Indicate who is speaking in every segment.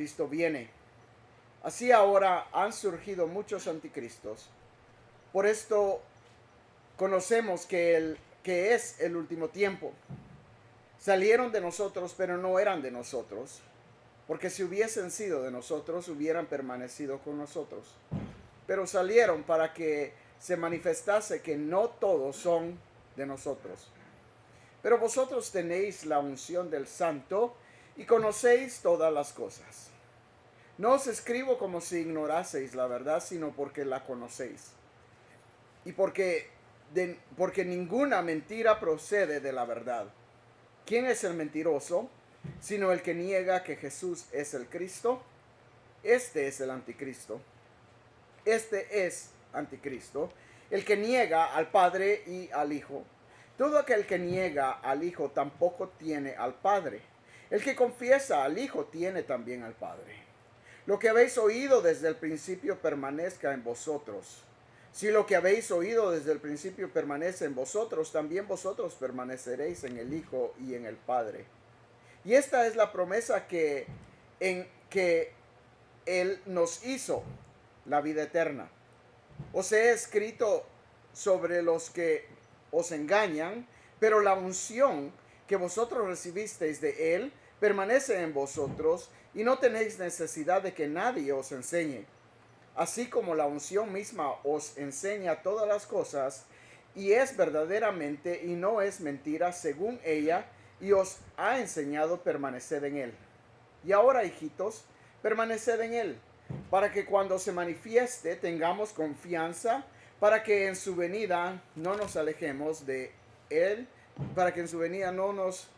Speaker 1: anticristo viene. Así ahora han surgido muchos anticristos. Por esto conocemos que es el último tiempo. Salieron de nosotros, pero no eran de nosotros. Porque si hubiesen sido de nosotros, hubieran permanecido con nosotros. Pero salieron para que se manifestase que no todos son de nosotros. Pero vosotros tenéis la unción del Santo y conocéis todas las cosas. No os escribo como si ignoraseis la verdad, sino porque la conocéis. Y porque ninguna mentira procede de la verdad. ¿Quién es el mentiroso? Sino el que niega que Jesús es el Cristo. Este es el anticristo. Este es anticristo, el que niega al Padre y al Hijo. Todo aquel que niega al Hijo tampoco tiene al Padre. El que confiesa al Hijo tiene también al Padre. Lo que habéis oído desde el principio permanezca en vosotros. Si lo que habéis oído desde el principio permanece en vosotros, también vosotros permaneceréis en el Hijo y en el Padre. Y esta es la promesa que Él nos hizo, la vida eterna. Os he escrito sobre los que os engañan, pero la unción que vosotros recibisteis de Él permanece en vosotros y no tenéis necesidad de que nadie os enseñe. Así como la unción misma os enseña todas las cosas y es verdaderamente y no es mentira según ella y os ha enseñado permanecer en Él. Y ahora, hijitos, permaneced en Él, para que cuando se manifieste tengamos confianza, para que en su venida no nos alejemos de Él, para que en su venida no nos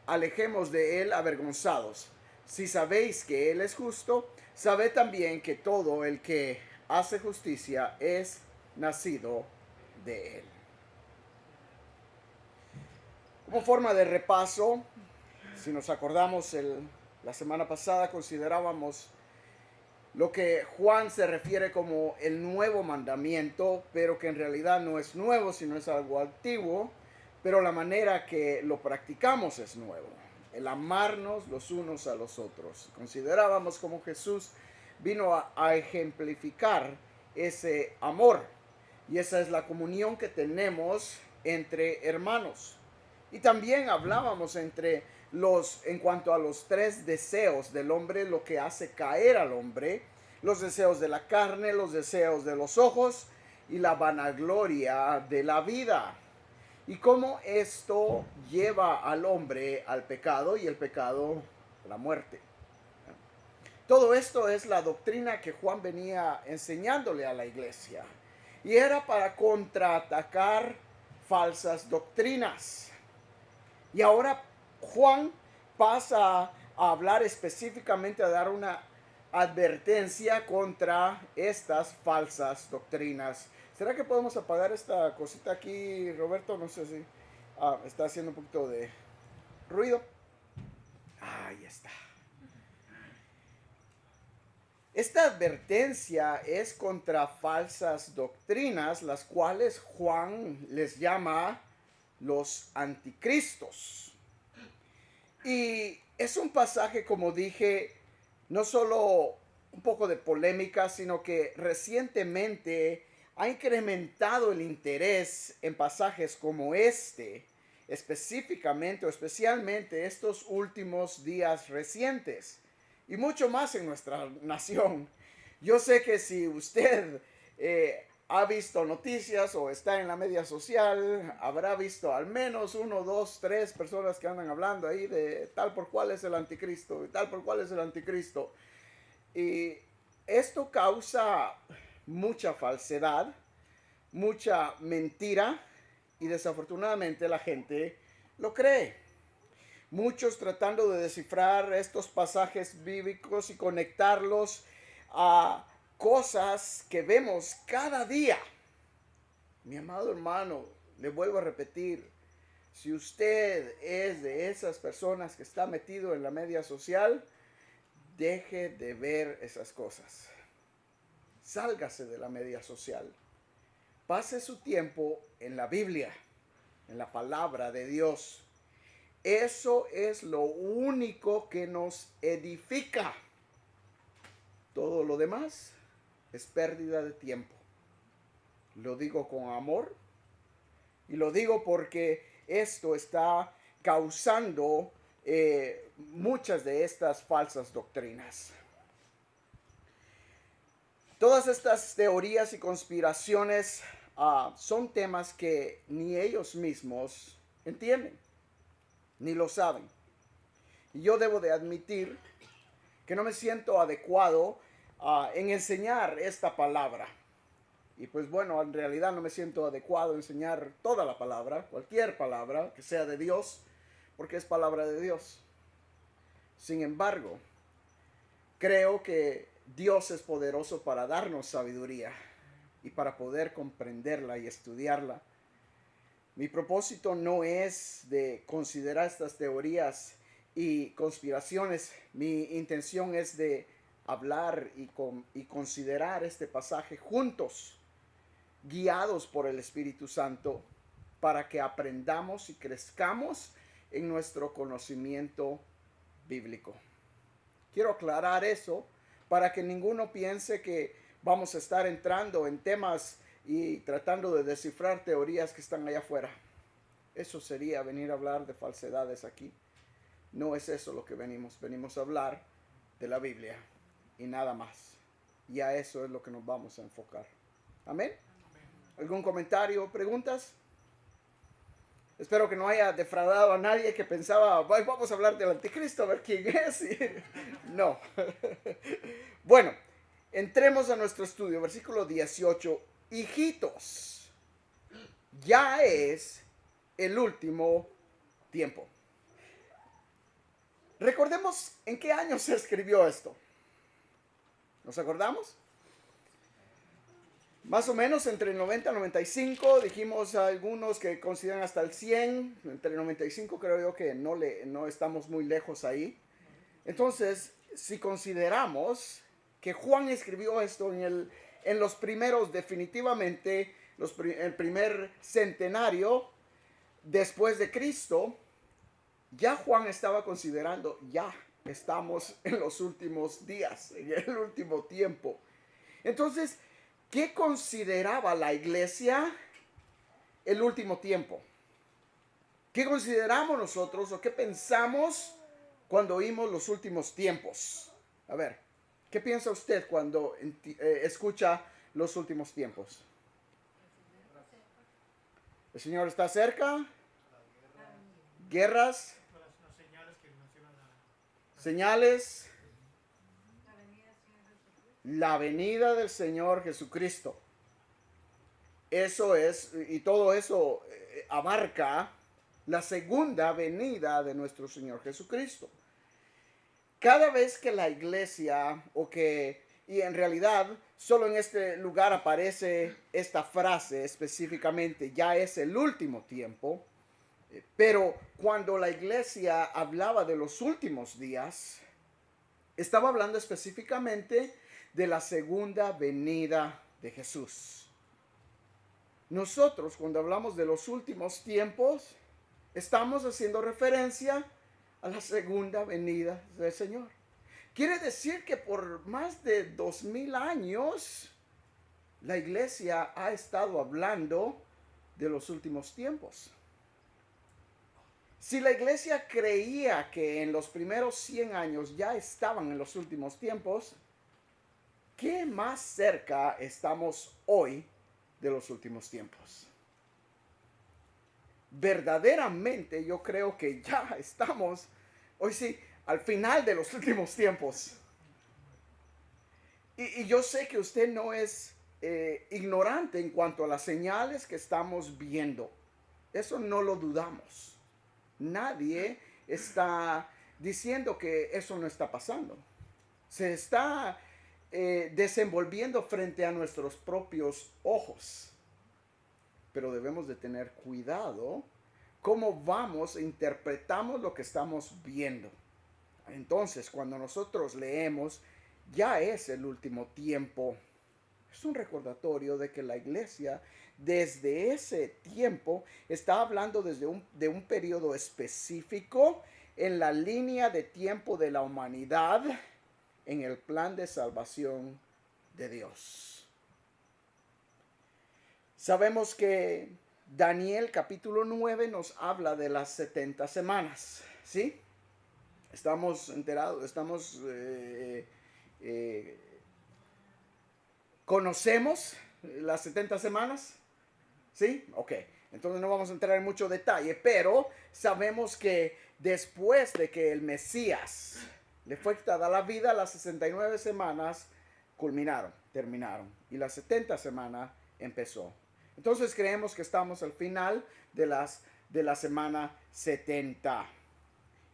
Speaker 1: alejemos de Él avergonzados. Si sabéis que Él es justo, sabed también que todo el que hace justicia es nacido de Él. Como forma de repaso, si nos acordamos, la semana pasada considerábamos lo que Juan se refiere como el nuevo mandamiento, pero que en realidad no es nuevo, sino es algo antiguo, pero la manera que lo practicamos es nuevo, el amarnos los unos a los otros. Considerábamos como Jesús vino a ejemplificar ese amor, y esa es la comunión que tenemos entre hermanos. Y también hablábamos en cuanto a los tres deseos del hombre, lo que hace caer al hombre: los deseos de la carne, los deseos de los ojos y la vanagloria de la vida. Y cómo esto lleva al hombre al pecado y el pecado a la muerte. Todo esto es la doctrina que Juan venía enseñándole a la iglesia. Y era para contraatacar falsas doctrinas. Y ahora Juan pasa a hablar específicamente, a dar una advertencia contra estas falsas doctrinas. ¿Será que podemos apagar esta cosita aquí, Roberto? No sé si está haciendo un poquito de ruido. Ahí está. Esta advertencia es contra falsas doctrinas, las cuales Juan les llama los anticristos. Y es un pasaje, como dije, no solo un poco de polémica, sino que recientemente ha incrementado el interés en pasajes como este, específicamente o especialmente estos últimos días recientes, y mucho más en nuestra nación. Yo sé que si usted ha visto noticias o está en la media social, habrá visto al menos 1, 2, 3 personas que andan hablando ahí de tal por cual es el anticristo y tal por cual es el anticristo. Y esto causa mucha falsedad, mucha mentira, y desafortunadamente la gente lo cree. Muchos tratando de descifrar estos pasajes bíblicos y conectarlos a cosas que vemos cada día. Mi amado hermano, le vuelvo a repetir, si usted es de esas personas que está metido en la media social, deje de ver esas cosas. Sálgase de la media social. Pase su tiempo en la Biblia, en la palabra de Dios. Eso es lo único que nos edifica. Todo lo demás es pérdida de tiempo. Lo digo con amor y lo digo porque esto está causando muchas de estas falsas doctrinas. Todas estas teorías y conspiraciones son temas que ni ellos mismos entienden, ni lo saben. Y yo debo de admitir que no me siento adecuado en enseñar esta palabra. Y pues bueno, en realidad no me siento adecuado a enseñar toda la palabra, cualquier palabra que sea de Dios, porque es palabra de Dios. Sin embargo, creo que Dios es poderoso para darnos sabiduría y para poder comprenderla y estudiarla. Mi propósito no es de considerar estas teorías y conspiraciones. Mi intención es de hablar y considerar este pasaje juntos, guiados por el Espíritu Santo, para que aprendamos y crezcamos en nuestro conocimiento bíblico. Quiero aclarar eso para que ninguno piense que vamos a estar entrando en temas y tratando de descifrar teorías que están allá afuera. Eso sería venir a hablar de falsedades aquí. No es eso lo que venimos. Venimos a hablar de la Biblia y nada más. Y a eso es lo que nos vamos a enfocar. Amén. ¿Algún comentario, preguntas? Espero que no haya defraudado a nadie que pensaba, vamos a hablar del anticristo, a ver quién es. No. Bueno, entremos a nuestro estudio. Versículo 18. Hijitos, ya es el último tiempo. Recordemos en qué año se escribió esto. ¿Nos acordamos? Más o menos entre el 90 y 95, dijimos a algunos que consideran hasta el 100, entre el 95 creo yo que no estamos muy lejos ahí. Entonces, si consideramos que Juan escribió esto en los primeros, definitivamente, el primer centenario después de Cristo, ya Juan estaba considerando, ya estamos en los últimos días, en el último tiempo. Entonces, ¿qué consideraba la iglesia el último tiempo? ¿Qué consideramos nosotros o qué pensamos cuando oímos los últimos tiempos? A ver, ¿qué piensa usted cuando escucha los últimos tiempos? ¿El Señor está cerca? ¿Guerras? Señales. La venida del Señor Jesucristo. Eso es, y todo eso abarca la segunda venida de nuestro Señor Jesucristo. Cada vez que la iglesia, y en realidad solo en este lugar aparece esta frase específicamente, ya es el último tiempo, pero cuando la iglesia hablaba de los últimos días, estaba hablando específicamente de la segunda venida de Jesús. Nosotros, cuando hablamos de los últimos tiempos, estamos haciendo referencia a la segunda venida del Señor. Quiere decir que por más de 2000 años, la iglesia ha estado hablando de los últimos tiempos. Si la iglesia creía que en los primeros 100 años ya estaban en los últimos tiempos, ¿qué más cerca estamos hoy de los últimos tiempos? Verdaderamente yo creo que ya estamos, hoy sí, al final de los últimos tiempos. Y yo sé que usted no es ignorante en cuanto a las señales que estamos viendo. Eso no lo dudamos. Nadie está diciendo que eso no está pasando. Se está desenvolviendo frente a nuestros propios ojos. Pero debemos de tener cuidado cómo vamos e interpretamos lo que estamos viendo. Entonces, cuando nosotros leemos, ya es el último tiempo. Es un recordatorio de que la iglesia, desde ese tiempo, está hablando de un periodo específico en la línea de tiempo de la humanidad en el plan de salvación de Dios. Sabemos que Daniel capítulo 9 nos habla de las 70 semanas, ¿sí? Estamos enterados, conocemos las 70 semanas, ¿sí? Ok, entonces no vamos a entrar en mucho detalle, pero sabemos que después de que el Mesías le fue quitada la vida, las 69 semanas terminaron, y la 70 semana empezó. Entonces creemos que estamos al final de la semana 70.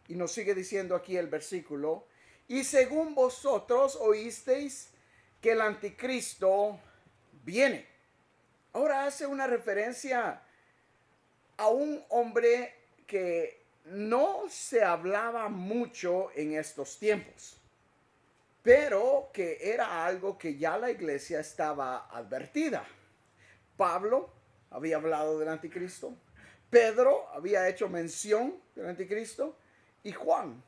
Speaker 1: Y nos sigue diciendo aquí el versículo: y según vosotros oísteis que el anticristo viene. Ahora hace una referencia a un hombre que no se hablaba mucho en estos tiempos, pero que era algo que ya la iglesia estaba advertida. Pablo había hablado del anticristo, Pedro había hecho mención del anticristo, y Juan.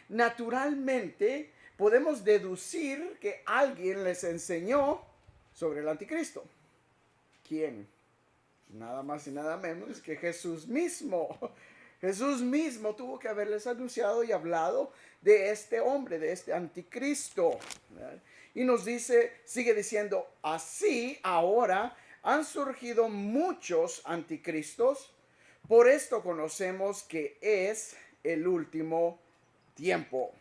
Speaker 1: Naturalmente podemos deducir que alguien les enseñó sobre el anticristo. ¿Quién? Nada más y nada menos que Jesús mismo. Jesús mismo tuvo que haberles anunciado y hablado de este hombre, de este anticristo. Y nos dice, sigue diciendo, así ahora han surgido muchos anticristos. Por esto conocemos que es el último tiempo.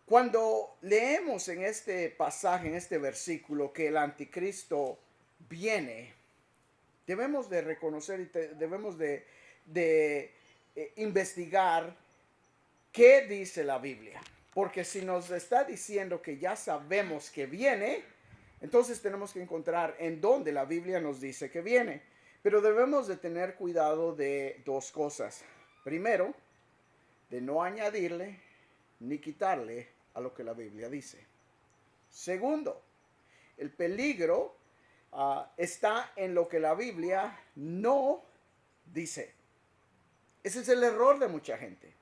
Speaker 1: Cuando leemos en este pasaje, en este versículo, que el anticristo viene, debemos de reconocer y debemos de investigar qué dice la Biblia. Porque si nos está diciendo que ya sabemos que viene, entonces tenemos que encontrar en dónde la Biblia nos dice que viene. Pero debemos de tener cuidado de dos cosas. Primero, de no añadirle ni quitarle a lo que la Biblia dice. Segundo, el peligro está en lo que la Biblia no dice. Ese es el error de mucha gente,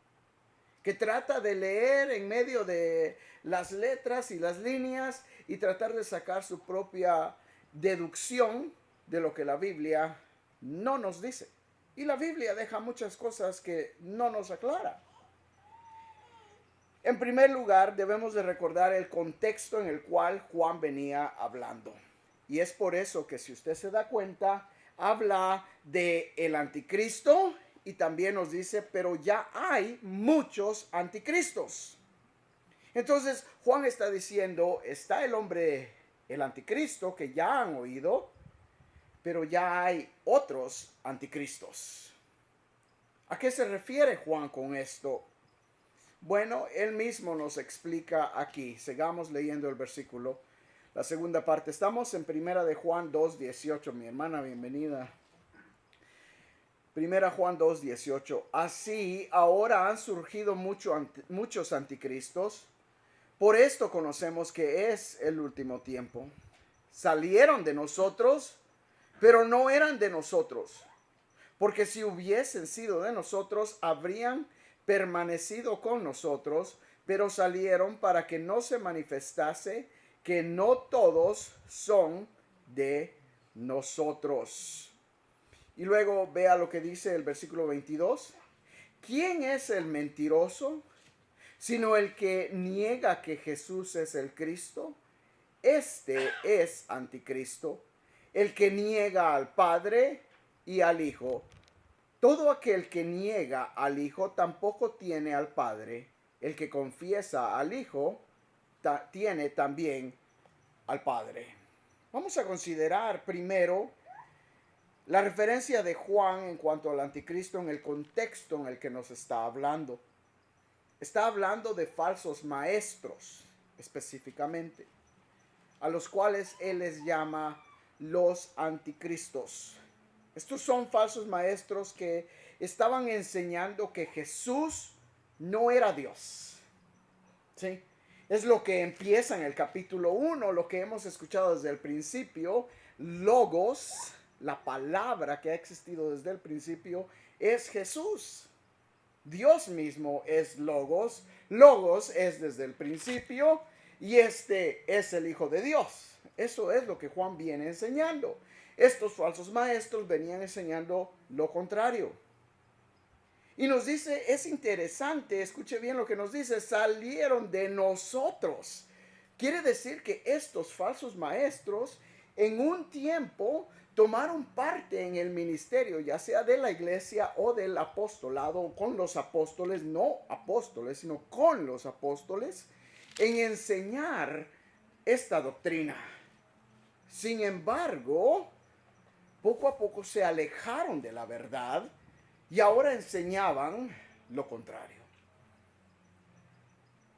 Speaker 1: que trata de leer en medio de las letras y las líneas y tratar de sacar su propia deducción de lo que la Biblia no nos dice. Y la Biblia deja muchas cosas que no nos aclara. En primer lugar, debemos de recordar el contexto en el cual Juan venía hablando. Y es por eso que, si usted se da cuenta, habla de el anticristo y también nos dice, pero ya hay muchos anticristos. Entonces, Juan está diciendo, está el hombre, el anticristo, que ya han oído, pero ya hay otros anticristos. ¿A qué se refiere Juan con esto? Bueno, él mismo nos explica aquí. Sigamos leyendo el versículo, la segunda parte. Estamos en primera de Juan 2:18. Mi hermana, bienvenida. Primera Juan 2:18. Así ahora han surgido muchos anticristos. Por esto conocemos que es el último tiempo. Salieron de nosotros, pero no eran de nosotros. Porque si hubiesen sido de nosotros, habrían permanecido con nosotros, pero salieron para que no se manifestase que no todos son de nosotros. Y luego vea lo que dice el versículo 22. ¿Quién es el mentiroso? Sino el que niega que Jesús es el Cristo. Este es anticristo, el que niega al Padre y al Hijo. Todo aquel que niega al Hijo tampoco tiene al Padre. El que confiesa al Hijo tiene también al Padre. Vamos a considerar primero la referencia de Juan en cuanto al anticristo en el contexto en el que nos está hablando. Está hablando de falsos maestros específicamente, a los cuales él les llama los anticristos. Estos son falsos maestros que estaban enseñando que Jesús no era Dios. ¿Sí? Es lo que empieza en el capítulo 1, lo que hemos escuchado desde el principio. Logos, la palabra que ha existido desde el principio, es Jesús. Dios mismo es Logos. Logos es desde el principio y este es el Hijo de Dios. Eso es lo que Juan viene enseñando. Estos falsos maestros venían enseñando lo contrario. Y nos dice, es interesante, escuche bien lo que nos dice, salieron de nosotros. Quiere decir que estos falsos maestros en un tiempo tomaron parte en el ministerio, ya sea de la iglesia o del apostolado, con los apóstoles, no apóstoles, sino con los apóstoles, en enseñar esta doctrina. Sin embargo, poco a poco se alejaron de la verdad y ahora enseñaban lo contrario.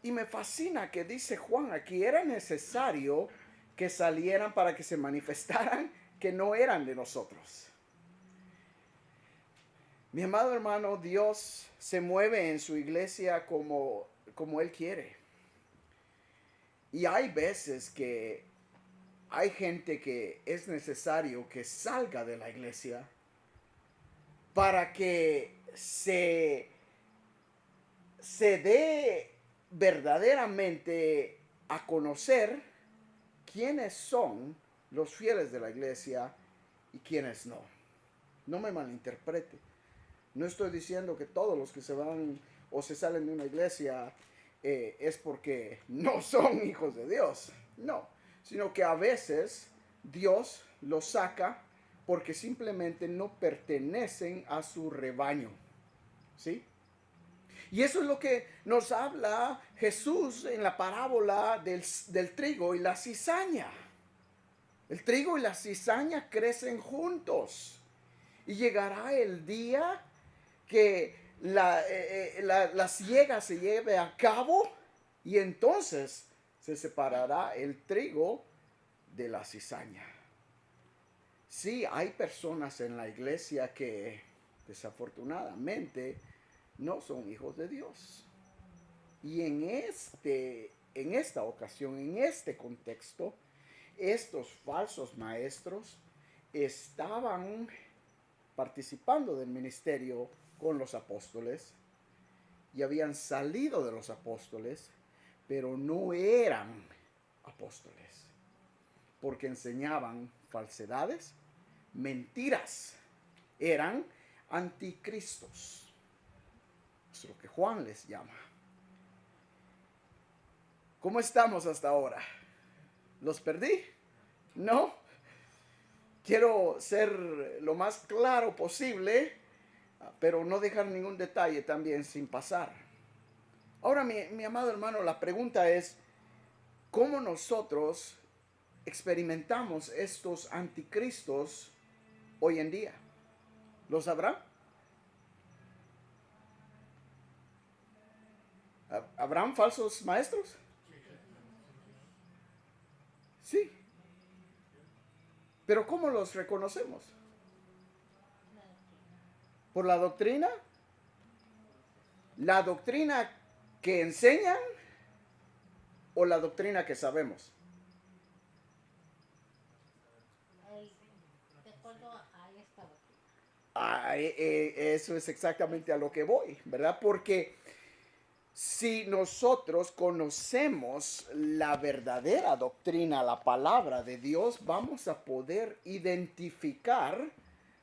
Speaker 1: Y me fascina que dice Juan aquí, era necesario que salieran para que se manifestaran que no eran de nosotros. Mi amado hermano, Dios se mueve en su iglesia como Él quiere. Y hay veces que hay gente que es necesario que salga de la iglesia para que se dé verdaderamente a conocer quiénes son los fieles de la iglesia y quiénes no. No me malinterprete. No estoy diciendo que todos los que se van o se salen de una iglesia es porque no son hijos de Dios. No, sino que a veces Dios los saca porque simplemente no pertenecen a su rebaño. ¿Sí? Y eso es lo que nos habla Jesús en la parábola del trigo y la cizaña. El trigo y la cizaña crecen juntos. Y llegará el día que la siega se lleve a cabo y entonces se separará el trigo de la cizaña. Sí, hay personas en la iglesia que desafortunadamente no son hijos de Dios. Y en esta ocasión, en este contexto, estos falsos maestros estaban participando del ministerio con los apóstoles y habían salido de los apóstoles, pero no eran apóstoles, porque enseñaban falsedades, mentiras, eran anticristos. Es lo que Juan les llama. ¿Cómo estamos hasta ahora? ¿Los perdí? ¿No? Quiero ser lo más claro posible, pero no dejar ningún detalle también sin pasar. Ahora, mi amado hermano, la pregunta es, ¿cómo nosotros experimentamos estos anticristos hoy en día? ¿Los habrá? ¿Habrán falsos maestros? Sí. Pero ¿cómo los reconocemos? ¿Por la doctrina? ¿La doctrina que enseñan o la doctrina que sabemos?
Speaker 2: De acuerdo a esta doctrina.
Speaker 1: Eso es exactamente a lo que voy, ¿verdad? Porque si nosotros conocemos la verdadera doctrina, la palabra de Dios, vamos a poder identificar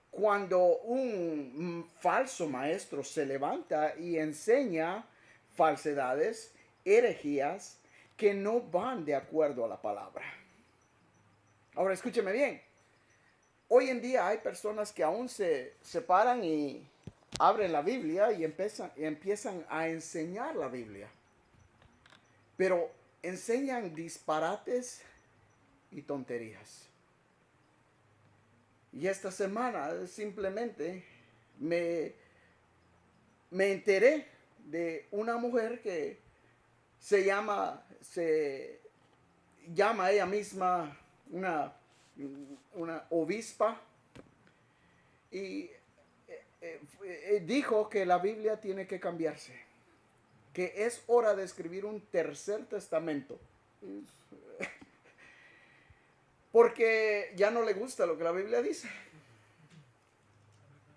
Speaker 1: cuando un falso maestro se levanta y enseña falsedades, herejías que no van de acuerdo a la palabra. Ahora escúcheme bien. Hoy en día hay personas que aún se paran y abren la Biblia y empiezan a enseñar la Biblia. Pero enseñan disparates y tonterías. Y esta semana simplemente me enteré de una mujer que se llama ella misma una obispa y dijo que la Biblia tiene que cambiarse, que es hora de escribir un tercer testamento, porque ya no le gusta lo que la Biblia dice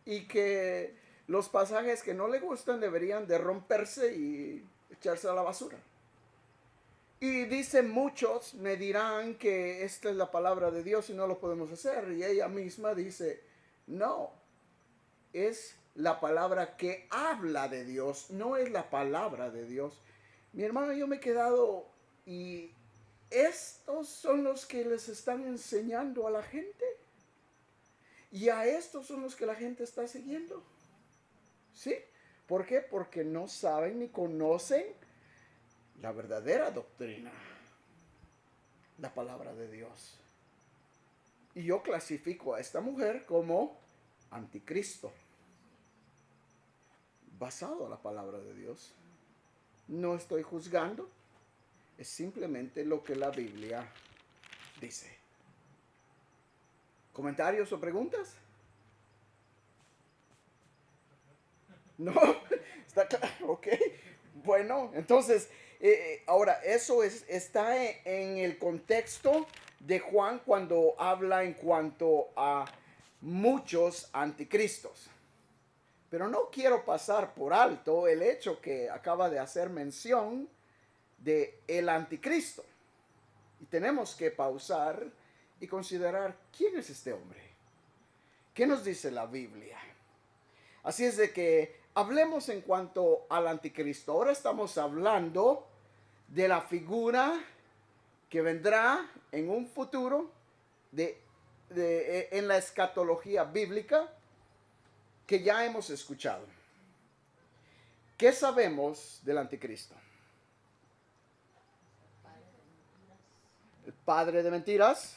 Speaker 1: y que los pasajes que no le gustan deberían de romperse y echarse a la basura. Y dice, muchos me dirán que esta es la palabra de Dios y no lo podemos hacer. Y ella misma dice, no, es la palabra que habla de Dios, no es la palabra de Dios. Mi hermano, yo me he quedado y estos son los que les están enseñando a la gente. Y a estos son los que la gente está siguiendo. ¿Sí? ¿Por qué? Porque no saben ni conocen la verdadera doctrina, la palabra de Dios. Y yo clasifico a esta mujer como anticristo, basado en la palabra de Dios. No estoy juzgando, es simplemente lo que la Biblia dice. ¿Comentarios o preguntas? No, está claro, ok. Bueno, entonces, ahora eso está en el contexto de Juan cuando habla en cuanto a muchos anticristos. Pero no quiero pasar por alto el hecho que acaba de hacer mención de el anticristo. Y tenemos que pausar y considerar quién es este hombre. ¿Qué nos dice la Biblia? Así es de que hablemos en cuanto al anticristo. Ahora estamos hablando de la figura que vendrá en un futuro en la escatología bíblica que ya hemos escuchado. ¿Qué sabemos del anticristo? El padre de mentiras.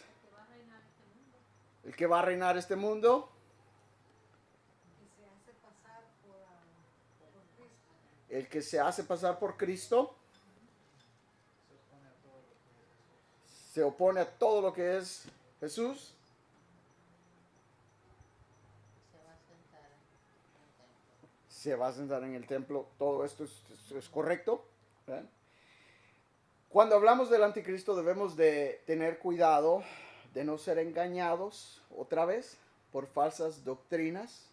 Speaker 1: El que va a reinar este mundo. El que se hace pasar por Cristo. Se opone a todo lo que es Jesús. Se va a sentar en el templo. Todo esto es correcto. ¿Verdad? Cuando hablamos del anticristo debemos de tener cuidado de no ser engañados otra vez por falsas doctrinas,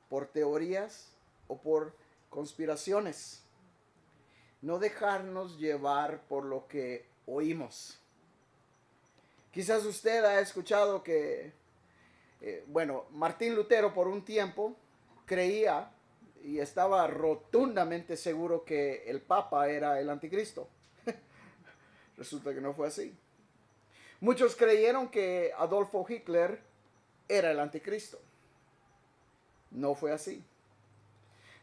Speaker 1: por teorías o por conspiraciones. No dejarnos llevar por lo que oímos. Quizás usted ha escuchado que, Martín Lutero por un tiempo creía y estaba rotundamente seguro que el Papa era el anticristo. Resulta que no fue así. Muchos creyeron que Adolfo Hitler era el anticristo. No fue así.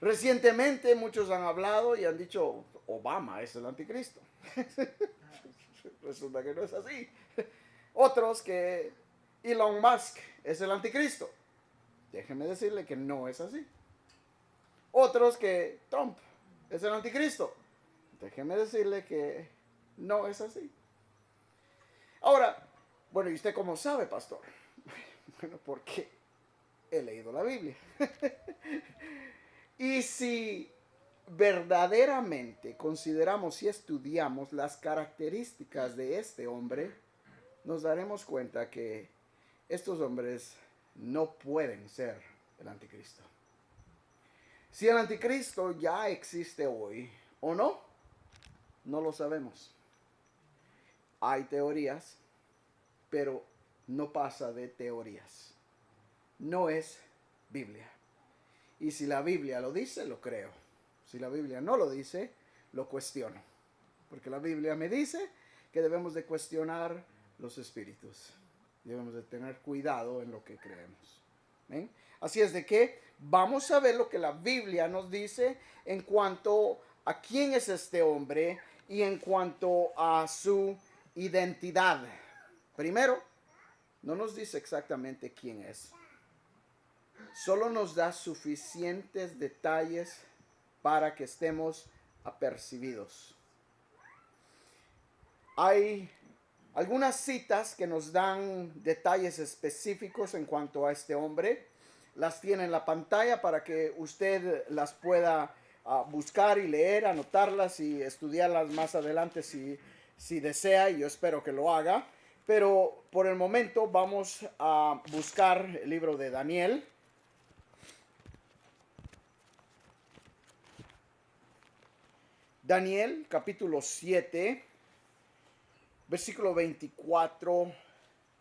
Speaker 1: Recientemente muchos han hablado y han dicho, Obama es el anticristo. Resulta que no es así. Otros que Elon Musk es el anticristo. Déjeme decirle que no es así. Otros que Trump es el anticristo. Déjeme decirle que no es así. Ahora, ¿y usted cómo sabe, pastor? Bueno, porque he leído la Biblia. Y si verdaderamente consideramos y estudiamos las características de este hombre, nos daremos cuenta que estos hombres no pueden ser el anticristo. Si el anticristo ya existe hoy o no, no lo sabemos. Hay teorías, pero no pasa de teorías. No es Biblia. Y si la Biblia lo dice, lo creo. Si la Biblia no lo dice, lo cuestiono. Porque la Biblia me dice que debemos de cuestionar los espíritus. Debemos de tener cuidado en lo que creemos. ¿Ven? Así es de que vamos a ver lo que la Biblia nos dice en cuanto a quién es este hombre y en cuanto a su identidad. Primero, no nos dice exactamente quién es. Solo nos da suficientes detalles para que estemos apercibidos. Hay algunas citas que nos dan detalles específicos en cuanto a este hombre. Las tiene en la pantalla para que usted las pueda buscar y leer, anotarlas y estudiarlas más adelante si desea, y yo espero que lo haga. Pero por el momento vamos a buscar el libro de Daniel. Daniel capítulo 7, versículo 24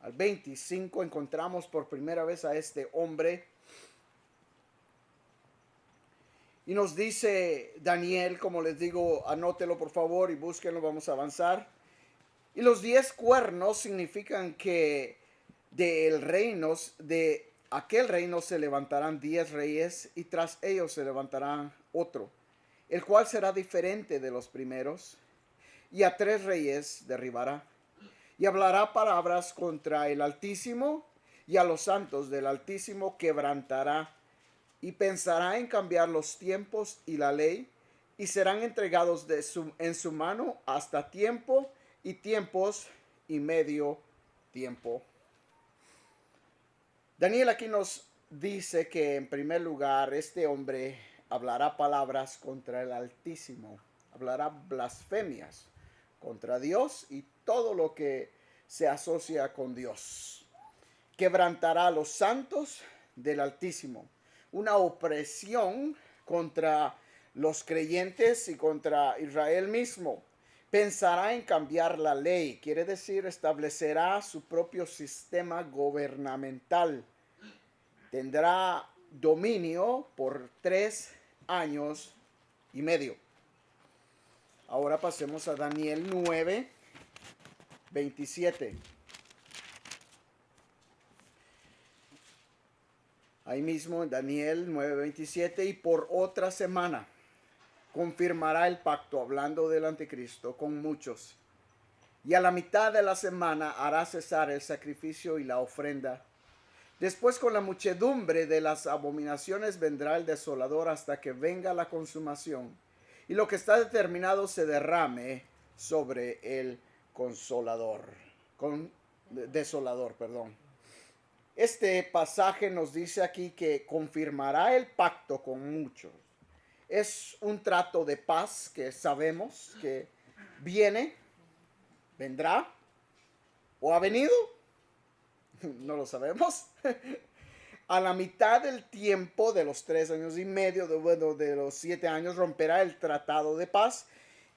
Speaker 1: al 25, encontramos por primera vez a este hombre. Y nos dice Daniel, como les digo, anótelo por favor y búsquenlo, vamos a avanzar. Y los 10 cuernos significan que de aquel reino se levantarán 10 reyes y tras ellos se levantará otro, el cual será diferente de los primeros, y a 3 reyes derribará. Y hablará palabras contra el Altísimo, y a los santos del Altísimo quebrantará, y pensará en cambiar los tiempos y la ley, y serán entregados en su mano hasta tiempo y tiempos y medio tiempo. Daniel aquí nos dice que en primer lugar este hombre hablará palabras contra el Altísimo, hablará blasfemias contra Dios y todo lo que se asocia con Dios. Quebrantará a los santos del Altísimo, una opresión contra los creyentes y contra Israel mismo. Pensará en cambiar la ley, quiere decir establecerá su propio sistema gubernamental. Tendrá dominio por 3 años y medio. Ahora pasemos a Daniel 9, 27. Ahí mismo en Daniel 9:27, y por otra semana confirmará el pacto, hablando del anticristo, con muchos. Y a la mitad de la semana hará cesar el sacrificio y la ofrenda. Después con la muchedumbre de las abominaciones vendrá el desolador hasta que venga la consumación. Y lo que está determinado se derrame sobre el desolador, perdón. Este pasaje nos dice aquí que confirmará el pacto con muchos. Es un trato de paz que sabemos que vendrá o ha venido, no lo sabemos. A la mitad del tiempo de los 3 años y medio, de los 7 años, romperá el tratado de paz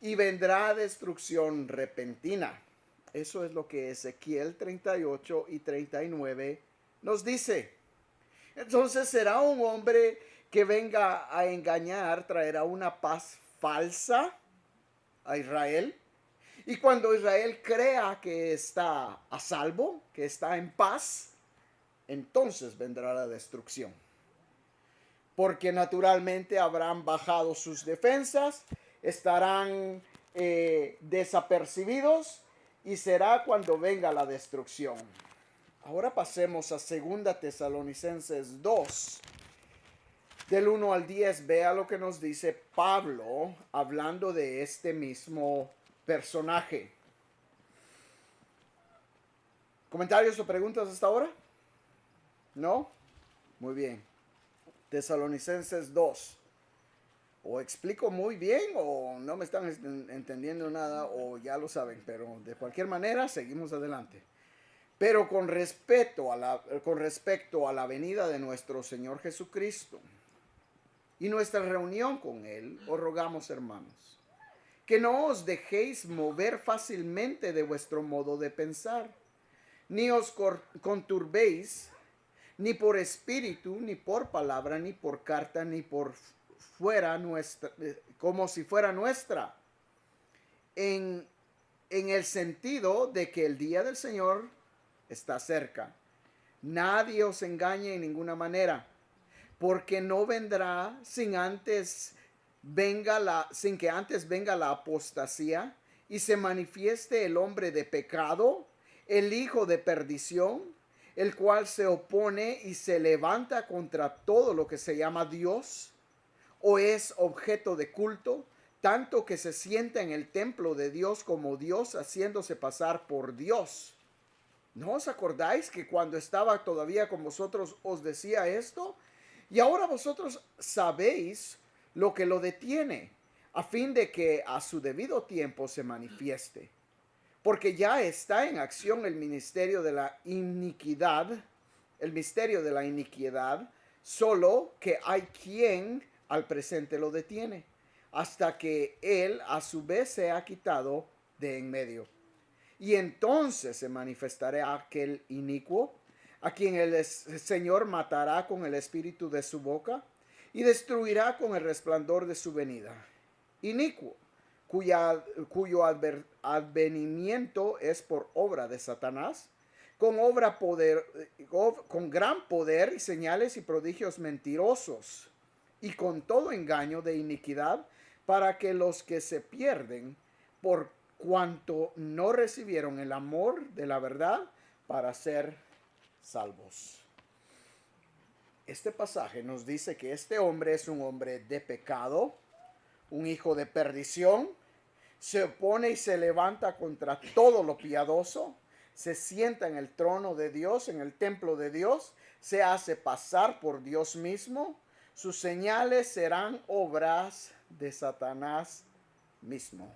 Speaker 1: y vendrá destrucción repentina. Eso es lo que Ezequiel 38 y 39 nos dice. Entonces será un hombre que venga a engañar, traerá una paz falsa a Israel. Y cuando Israel crea que está a salvo, que está en paz, entonces vendrá la destrucción. Porque naturalmente habrán bajado sus defensas, estarán desapercibidos y será cuando venga la destrucción. Ahora pasemos a 2 Tesalonicenses 2. Del 1 al 10, vea lo que nos dice Pablo hablando de este mismo personaje. ¿Comentarios o preguntas hasta ahora? ¿No? Muy bien. Tesalonicenses 2. O explico muy bien o no me están entendiendo nada o ya lo saben, pero de cualquier manera seguimos adelante. Pero con respecto a la venida de nuestro Señor Jesucristo y nuestra reunión con Él, os rogamos, hermanos, que no os dejéis mover fácilmente de vuestro modo de pensar, ni os conturbéis, ni por espíritu, ni por palabra, ni por carta, ni por fuera nuestra, como si fuera nuestra, en el sentido de que el día del Señor está cerca. Nadie os engañe en ninguna manera, porque no vendrá sin que antes venga la apostasía y se manifieste el hombre de pecado, el hijo de perdición, el cual se opone y se levanta contra todo lo que se llama Dios o es objeto de culto, tanto que se sienta en el templo de Dios como Dios, haciéndose pasar por Dios. ¿No os acordáis que cuando estaba todavía con vosotros os decía esto? Y ahora vosotros sabéis lo que lo detiene, a fin de que a su debido tiempo se manifieste. Porque ya está en acción el misterio de la iniquidad, solo que hay quien al presente lo detiene, hasta que él a su vez sea quitado de en medio. Y entonces se manifestará aquel inicuo, a quien el Señor matará con el espíritu de su boca y destruirá con el resplandor de su venida. Inicuo, cuyo advenimiento es por obra de Satanás, con gran poder y señales y prodigios mentirosos, y con todo engaño de iniquidad, para que los que se pierden, por cuanto no recibieron el amor de la verdad, para ser salvos. Este pasaje nos dice que este hombre es un hombre de pecado, un hijo de perdición, se opone y se levanta contra todo lo piadoso, se sienta en el trono de Dios, en el templo de Dios, se hace pasar por Dios mismo. Sus señales serán obras de Satanás mismo.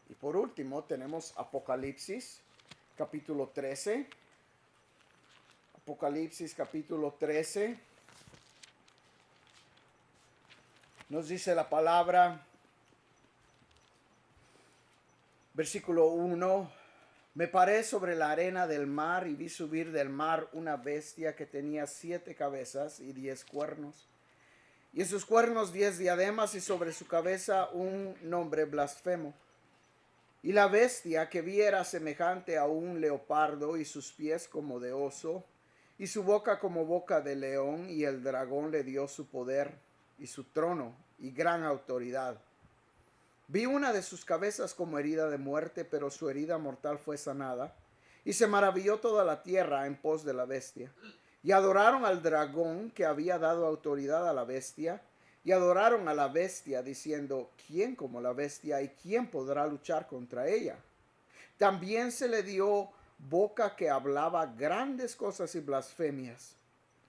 Speaker 1: Y por último tenemos Apocalipsis, capítulo 13. Apocalipsis, capítulo 13. Nos dice la palabra, versículo 1. Me paré sobre la arena del mar y vi subir del mar una bestia que tenía 7 cabezas y 10 cuernos. Y en sus cuernos 10 diademas y sobre su cabeza un nombre blasfemo. Y la bestia que vi era semejante a un leopardo y sus pies como de oso y su boca como boca de león, y el dragón le dio su poder y su trono y gran autoridad. Vi una de sus cabezas como herida de muerte, pero su herida mortal fue sanada. Y se maravilló toda la tierra en pos de la bestia. Y adoraron al dragón que había dado autoridad a la bestia. Y adoraron a la bestia diciendo, ¿quién como la bestia y quién podrá luchar contra ella? También se le dio boca que hablaba grandes cosas y blasfemias.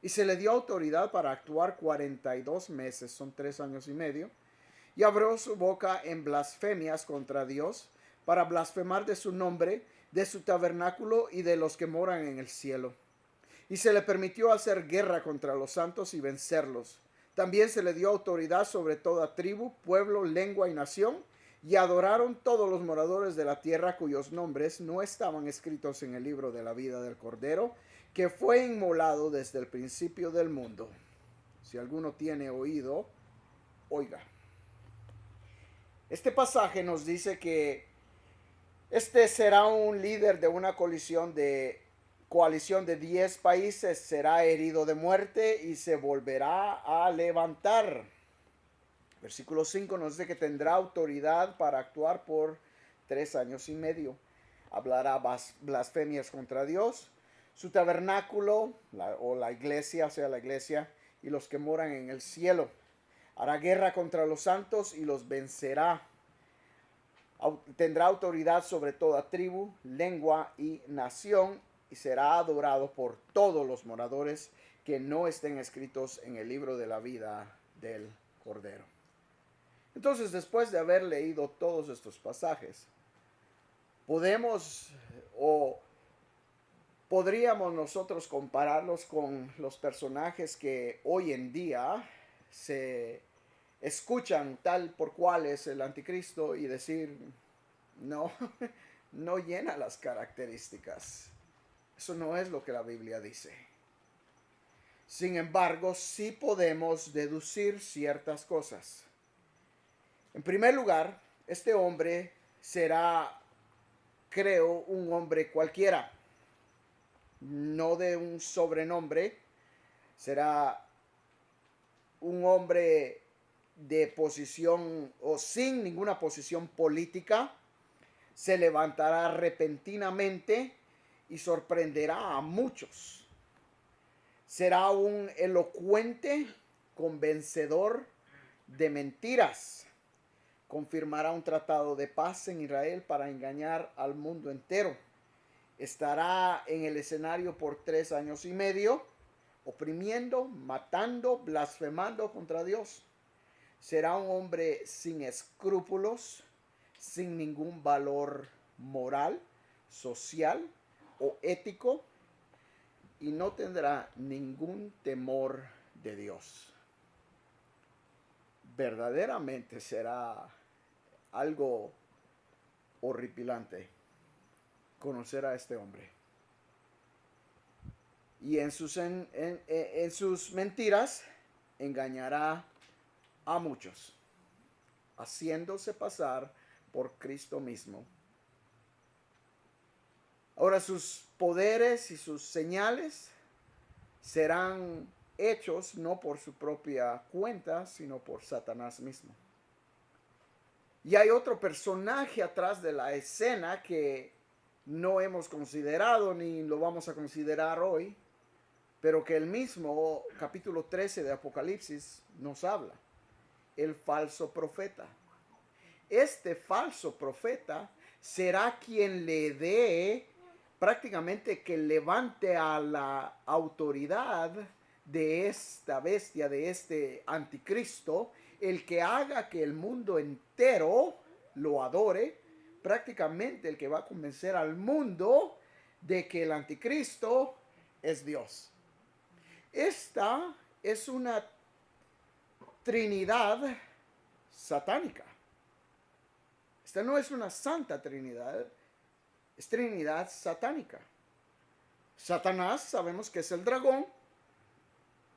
Speaker 1: Y se le dio autoridad para actuar 42 meses, son 3 años y medio. Y abrió su boca en blasfemias contra Dios, para blasfemar de su nombre, de su tabernáculo y de los que moran en el cielo. Y se le permitió hacer guerra contra los santos y vencerlos. También se le dio autoridad sobre toda tribu, pueblo, lengua y nación, y adoraron todos los moradores de la tierra cuyos nombres no estaban escritos en el libro de la vida del Cordero, que fue inmolado desde el principio del mundo. Si alguno tiene oído, oiga. Este pasaje nos dice que este será un líder de una coalición de 10 países, será herido de muerte y se volverá a levantar. Versículo 5 nos dice que tendrá autoridad para actuar por 3 años y medio. Hablará blasfemias contra Dios, su tabernáculo o la iglesia, o sea, la iglesia y los que moran en el cielo. Hará guerra contra los santos y los vencerá. Tendrá autoridad sobre toda tribu, lengua y nación, y será adorado por todos los moradores que no estén escritos en el libro de la vida del Cordero. Entonces, después de haber leído todos estos pasajes, podríamos nosotros compararlos con los personajes que hoy en día se escuchan tal por cual es el anticristo y decir, no, no llena las características. Eso no es lo que la Biblia dice. Sin embargo, sí podemos deducir ciertas cosas. En primer lugar, este hombre será, creo, un hombre cualquiera, no de un sobrenombre. Será un hombre de posición o sin ninguna posición política. Se levantará repentinamente y sorprenderá a muchos. Será un elocuente convencedor de mentiras. Confirmará un tratado de paz en Israel para engañar al mundo entero. Estará en el escenario por 3 años y medio, oprimiendo, matando, blasfemando contra Dios. Será un hombre sin escrúpulos, sin ningún valor moral, social o ético, y no tendrá ningún temor de Dios. verdaderamente será algo horripilante conocer a este hombre. Y en sus mentiras engañará a muchos, haciéndose pasar por Cristo mismo. Ahora sus poderes y sus señales serán hechos no por su propia cuenta, sino por Satanás mismo. Y hay otro personaje atrás de la escena que no hemos considerado ni lo vamos a considerar hoy, pero que el mismo capítulo 13 de Apocalipsis nos habla: el falso profeta. Este falso profeta será quien le dé, prácticamente que levante a la autoridad de esta bestia, de este anticristo, el que haga que el mundo entero lo adore, prácticamente el que va a convencer al mundo de que el anticristo es Dios. Esta es una trinidad satánica. Esta no es una santa trinidad, es trinidad satánica. Satanás, sabemos que es el dragón,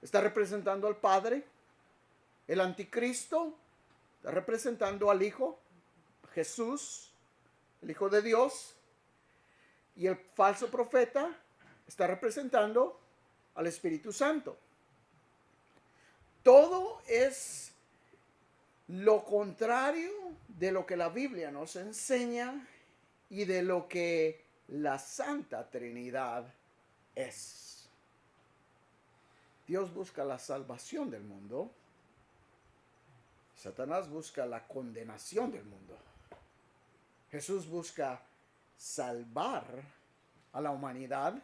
Speaker 1: está representando al Padre. El anticristo está representando al Hijo, Jesús, el Hijo de Dios. Y el falso profeta está representando al Espíritu Santo. Todo es lo contrario de lo que la Biblia nos enseña y de lo que la Santa Trinidad es. Dios busca la salvación del mundo. Satanás busca la condenación del mundo. Jesús busca salvar a la humanidad.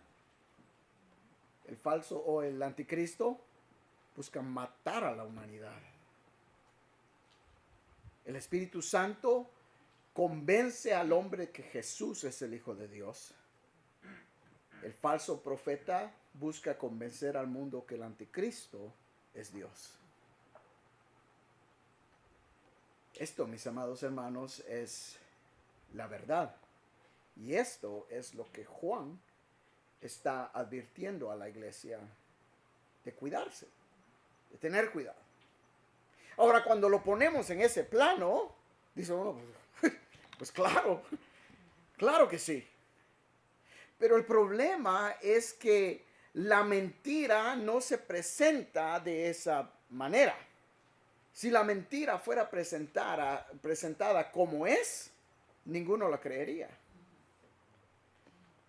Speaker 1: El falso o el anticristo busca matar a la humanidad. El Espíritu Santo convence al hombre que Jesús es el Hijo de Dios. El falso profeta busca convencer al mundo que el anticristo es Dios. Esto, mis amados hermanos, es la verdad. Y esto es lo que Juan está advirtiendo a la iglesia de cuidarse, de tener cuidado. Ahora, cuando lo ponemos en ese plano, dice uno, pues claro que sí. Pero el problema es que la mentira no se presenta de esa manera. Si la mentira fuera presentada como es, ninguno la creería.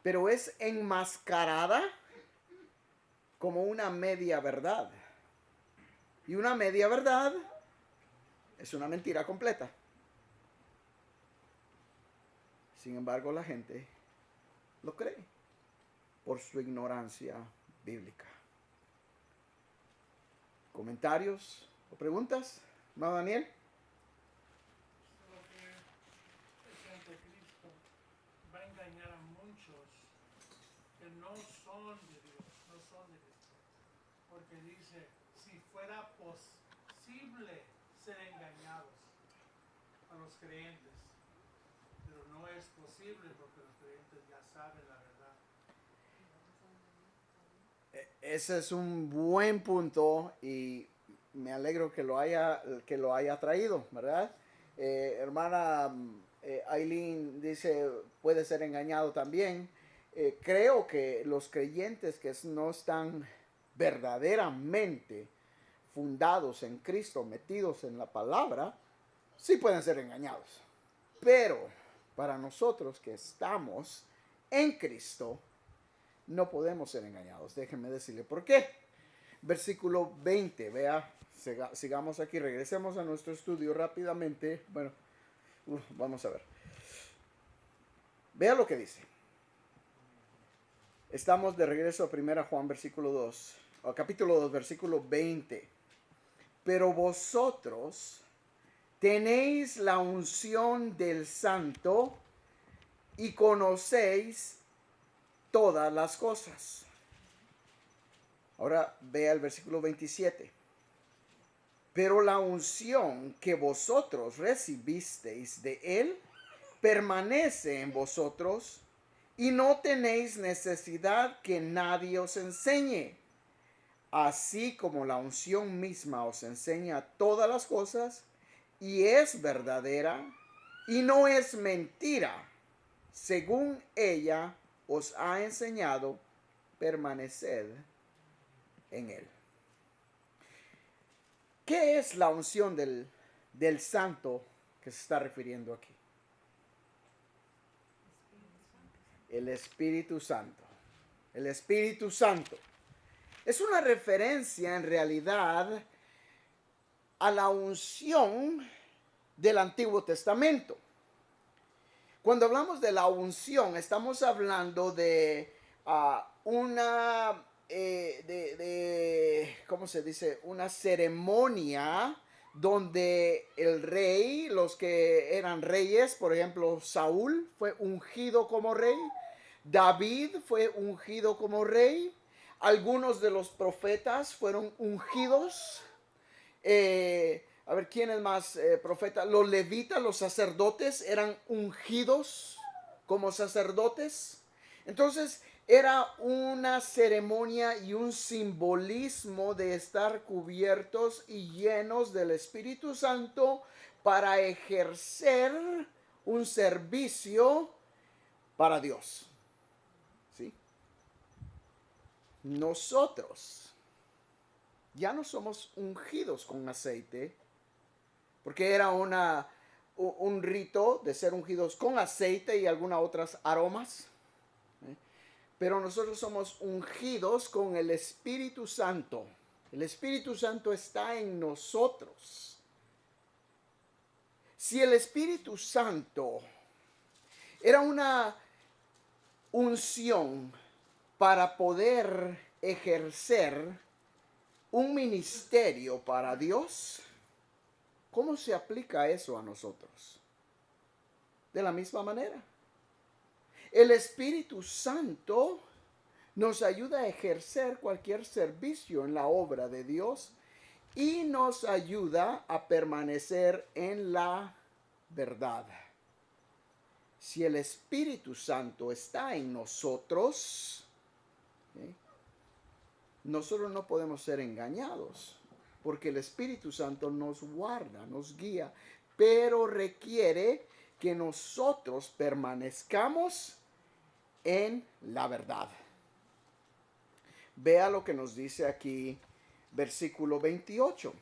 Speaker 1: Pero es enmascarada como una media verdad. Y una media verdad es una mentira completa. Sin embargo, la gente lo cree por su ignorancia bíblica. ¿Comentarios o preguntas, hermano Daniel?
Speaker 3: El anticristo va a engañar a muchos que no son de Dios, no son de Cristo. Porque dice, si fuera posible ser engañados a los creyentes, pero no es posible porque los creyentes ya saben la verdad.
Speaker 1: Ese es un buen punto y me alegro que lo haya traído, ¿verdad? Hermana Aileen dice, puede ser engañado también. Creo que los creyentes que no están verdaderamente fundados en Cristo, metidos en la palabra, sí pueden ser engañados. Pero para nosotros que estamos en Cristo, no podemos ser engañados. Déjenme decirle por qué. Versículo 20, vea, sigamos aquí, regresemos a nuestro estudio rápidamente. Bueno, vamos a ver. Vea lo que dice. Estamos de regreso a 1 Juan capítulo 2, versículo 20. Pero vosotros tenéis la unción del Santo y conocéis todas las cosas. Ahora vea el versículo 27. Pero la unción que vosotros recibisteis de él permanece en vosotros y no tenéis necesidad que nadie os enseñe. Así como la unción misma os enseña todas las cosas y es verdadera y no es mentira, según ella os ha enseñado, permaneced en él. ¿Qué es la unción del santo que se está refiriendo aquí? El Espíritu Santo. El Espíritu Santo. Es una referencia en realidad a la unción del Antiguo Testamento. Cuando hablamos de la unción, estamos hablando de ¿cómo se dice? Una ceremonia donde el rey, los que eran reyes, por ejemplo, Saúl fue ungido como rey, David fue ungido como rey, algunos de los profetas fueron ungidos. A ver, ¿quién es más profeta? Los levitas, los sacerdotes eran ungidos como sacerdotes. Entonces, era una ceremonia y un simbolismo de estar cubiertos y llenos del Espíritu Santo para ejercer un servicio para Dios. ¿Sí? Nosotros ya no somos ungidos con aceite, porque era un rito de ser ungidos con aceite y algunas otras aromas. Pero nosotros somos ungidos con el Espíritu Santo. El Espíritu Santo está en nosotros. Si el Espíritu Santo era una unción para poder ejercer un ministerio para Dios, ¿cómo se aplica eso a nosotros? De la misma manera. El Espíritu Santo nos ayuda a ejercer cualquier servicio en la obra de Dios y nos ayuda a permanecer en la verdad. Si el Espíritu Santo está en nosotros, nosotros no podemos ser engañados, porque el Espíritu Santo nos guarda, nos guía, pero requiere que nosotros permanezcamos en la verdad. Vea lo que nos dice aquí, versículo 28.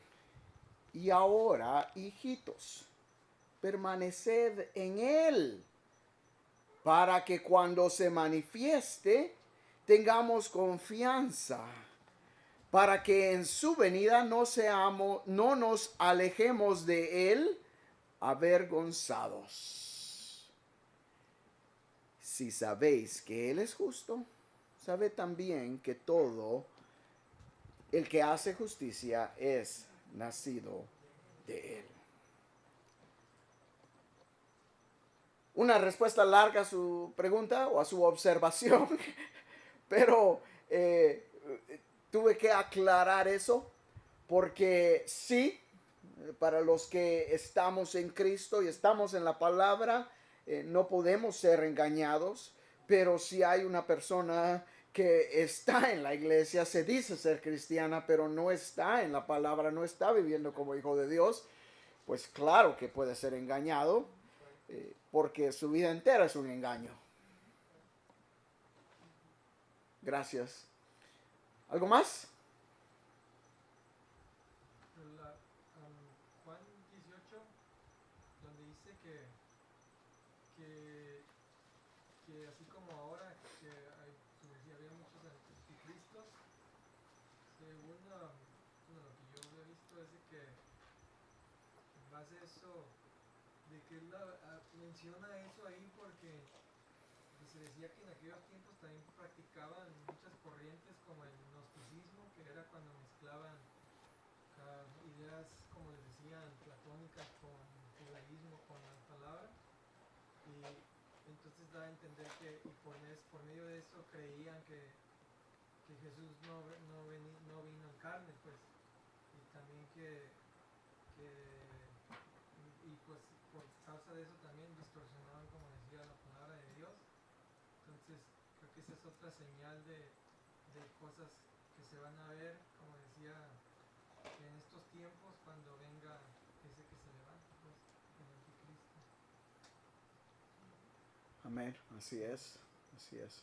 Speaker 1: Y ahora, hijitos, permaneced en él, para que cuando se manifieste, tengamos confianza, para que en su venida no nos alejemos de él avergonzados. Si sabéis que él es justo, sabe también que todo el que hace justicia es nacido de él. Una respuesta larga a su pregunta o a su observación, pero tuve que aclarar eso porque sí, para los que estamos en Cristo y estamos en la palabra, no podemos ser engañados, pero si hay una persona que está en la iglesia, se dice ser cristiana, pero no está en la palabra, no está viviendo como hijo de Dios, pues claro que puede ser engañado, porque su vida entera es un engaño. Gracias. ¿Algo más?
Speaker 3: Juan 18, donde dice que así como ahora que había muchos anticristos, según lo que yo he visto es de que en base a eso, de que él menciona eso ahí porque se decía que en aquellos tiempos también practicaban muchas corrientes como el gnosticismo, que era cuando mezclaban ideas, como les decían, platónicas con judaísmo, con la palabra, y entonces da a entender que y por medio de eso creían que Jesús no vino en carne, pues, y también que
Speaker 4: y pues por causa de eso también distorsionaban, como decía, la palabra de Dios. Entonces creo que esa es otra señal de cosas que se van a ver, como decía, en estos tiempos cuando venga ese que se levanta, pues, el anticristo.
Speaker 1: Amén. Así es. Así es.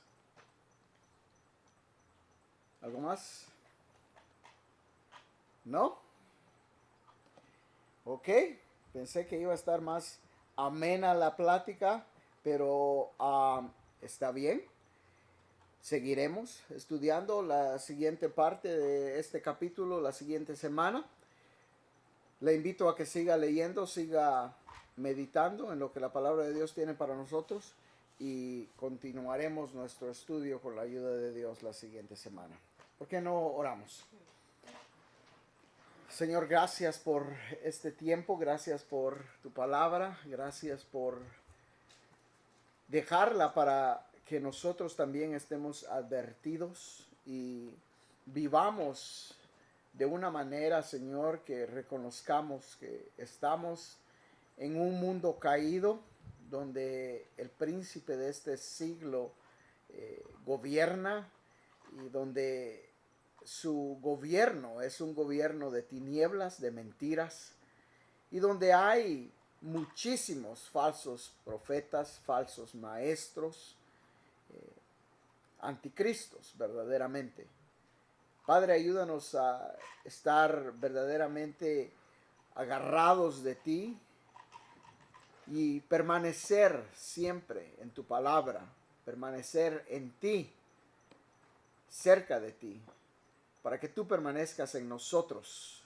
Speaker 1: ¿Algo más? ¿No? Ok. Pensé que iba a estar más amena la plática, pero está bien. Seguiremos estudiando la siguiente parte de este capítulo la siguiente semana. Le invito a que siga leyendo, siga meditando en lo que la palabra de Dios tiene para nosotros y continuaremos nuestro estudio con la ayuda de Dios la siguiente semana. ¿Por qué no oramos? Señor, gracias por este tiempo, gracias por tu palabra, gracias por dejarla para que nosotros también estemos advertidos y vivamos de una manera, Señor, que reconozcamos que estamos en un mundo caído donde el príncipe de este siglo gobierna y donde su gobierno es un gobierno de tinieblas, de mentiras, y donde hay muchísimos falsos profetas, falsos maestros, anticristos verdaderamente. Padre, ayúdanos a estar verdaderamente agarrados de ti y permanecer siempre en tu palabra, permanecer en ti, cerca de ti, para que tú permanezcas en nosotros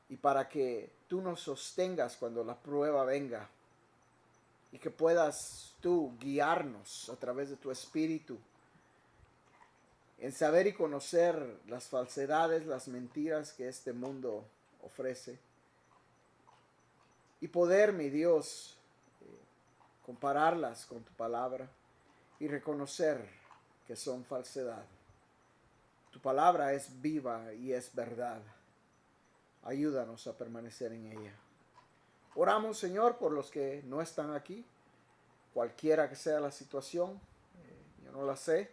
Speaker 1: y para que tú nos sostengas cuando la prueba venga y que puedas tú guiarnos a través de tu espíritu en saber y conocer las falsedades, las mentiras que este mundo ofrece y poder, mi Dios, compararlas con tu palabra y reconocer que son falsedad. Tu palabra es viva y es verdad. Ayúdanos a permanecer en ella. Oramos, Señor, por los que no están aquí, cualquiera que sea la situación. Yo no la sé.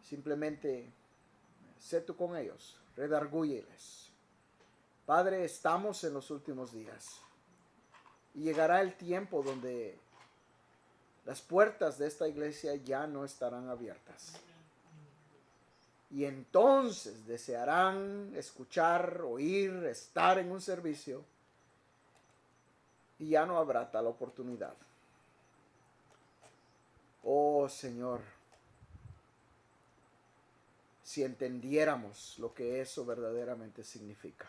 Speaker 1: Simplemente sé tú con ellos. Redargúyeles. Padre, estamos en los últimos días. Y llegará el tiempo donde las puertas de esta iglesia ya no estarán abiertas. Y entonces desearán escuchar, oír, estar en un servicio. Y ya no habrá tal oportunidad. Oh Señor, si entendiéramos lo que eso verdaderamente significa,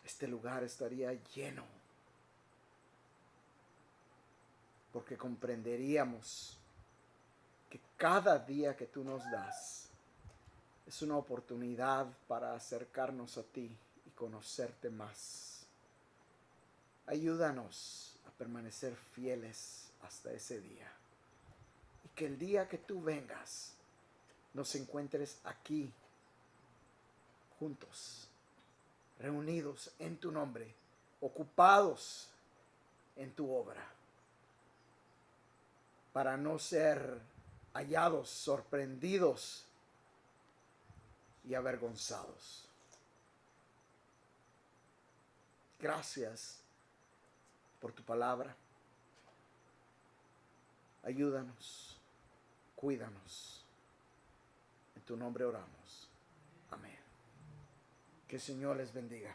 Speaker 1: este lugar estaría lleno. Porque comprenderíamos que cada día que tú nos das es una oportunidad para acercarnos a ti y conocerte más. Ayúdanos a permanecer fieles hasta ese día. Y que el día que tú vengas, nos encuentres aquí, juntos, reunidos en tu nombre, ocupados en tu obra, para no ser hallados, sorprendidos y avergonzados. Gracias por tu palabra. Ayúdanos, cuídanos. En tu nombre oramos. Amén. Que el Señor les bendiga.